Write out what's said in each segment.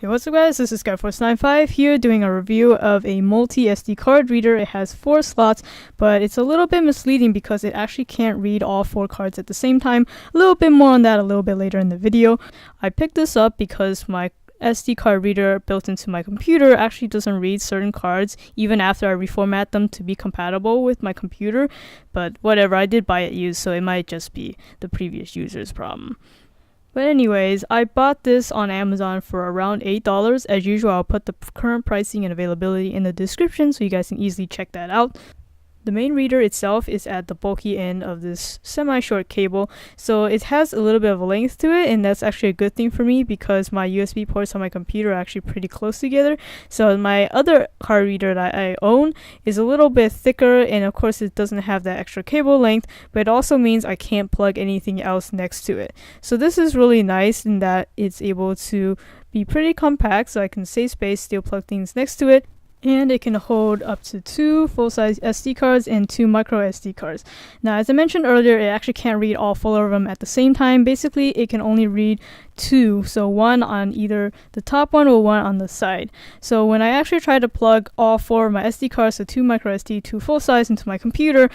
Hey, what's up guys, this is Skyforce95 here doing a review of a multi-SD card reader. It has 4 slots, but it's a little bit misleading because it actually can't read all 4 cards at the same time. A little bit more on that a little bit later in the video. I picked this up because my SD card reader built into my computer actually doesn't read certain cards even after I reformat them to be compatible with my computer. But whatever, I did buy it used, so it might just be the previous user's problem. But anyways, I bought this on Amazon for around $8. As usual, I'll put the current pricing and availability in the description so you guys can easily check that out. The main reader itself is at the bulky end of this semi-short cable, so it has a little bit of a length to it, and that's actually a good thing for me because my USB ports on my computer are actually pretty close together. So my other card reader that I own is a little bit thicker, and of course it doesn't have that extra cable length, but it also means I can't plug anything else next to it. So this is really nice in that it's able to be pretty compact, so I can save space, still plug things next to it. And it can hold up to 2 full-size SD cards and 2 micro SD cards. Now, as I mentioned earlier, it actually can't read all 4 of them at the same time. Basically, it can only read 2, so 1 on either the top one or 1 on the side. So when I actually tried to plug all 4 of my SD cards, so 2 micro SD, 2 full-size, into my computer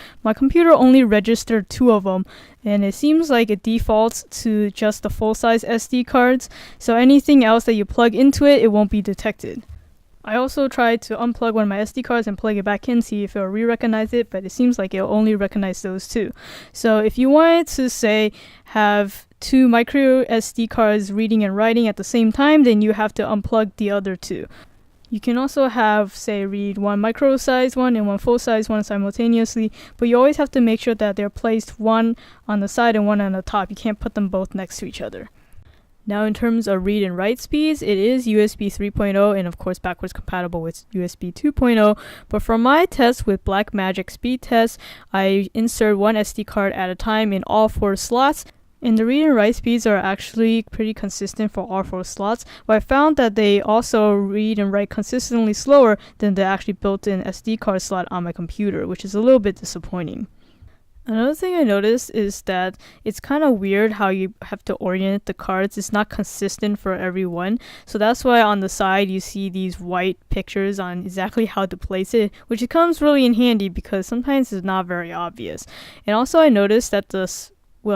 only registered 2 of them. And it seems like it defaults to just the full-size SD cards, so anything else that you plug into it, it won't be detected. I also tried to unplug one of my SD cards and plug it back in, see if it'll re-recognize it, but it seems like it'll only recognize those 2. So if you wanted to, say, have 2 micro SD cards reading and writing at the same time, then you have to unplug the other 2. You can also have, say, read 1 micro size one and 1 full size one simultaneously, but you always have to make sure that they're placed 1 on the side and 1 on the top. You can't put them both next to each other. Now, in terms of read and write speeds, it is USB 3.0 and of course backwards compatible with USB 2.0. But for my test with Blackmagic speed test, I insert 1 SD card at a time in all 4 slots. And the read and write speeds are actually pretty consistent for all 4 slots, but I found that they also read and write consistently slower than the actually built-in SD card slot on my computer, which is a little bit disappointing. Another thing I noticed is that it's kind of weird how you have to orient the cards. It's not consistent for everyone. So that's why on the side you see these white pictures on exactly how to place it, which comes really in handy because sometimes it's not very obvious. And also I noticed that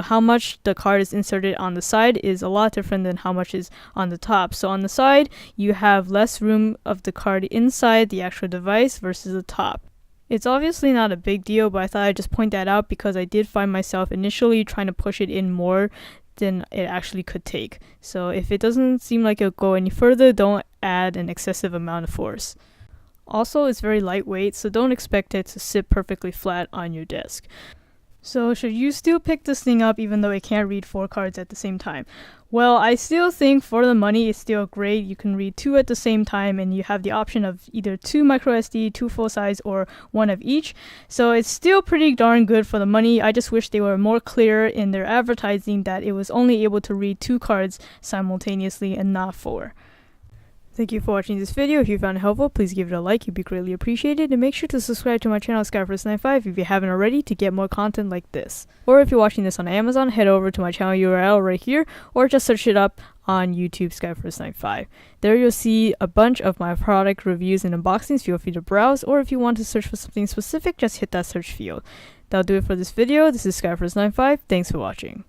how much the card is inserted on the side is a lot different than how much is on the top. So on the side, you have less room of the card inside the actual device versus the top. It's obviously not a big deal, but I thought I'd just point that out because I did find myself initially trying to push it in more than it actually could take. So if it doesn't seem like it'll go any further, don't add an excessive amount of force. Also, it's very lightweight, so don't expect it to sit perfectly flat on your desk. So should you still pick this thing up even though it can't read 4 cards at the same time? Well, I still think for the money it's still great. You can read 2 at the same time and you have the option of either 2 micro SD, 2 full size, or 1 of each. So it's still pretty darn good for the money. I just wish they were more clear in their advertising that it was only able to read 2 cards simultaneously and not 4. Thank you for watching this video. If you found it helpful, please give it a like. It'd be greatly appreciated. And make sure to subscribe to my channel, Skyforce95, if you haven't already, to get more content like this. Or if you're watching this on Amazon, head over to my channel URL right here, or just search it up on YouTube, Skyforce95. There you'll see a bunch of my product reviews and unboxings. Feel free to browse, or if you want to search for something specific, just hit that search field. That'll do it for this video. This is Skyforce95. Thanks for watching.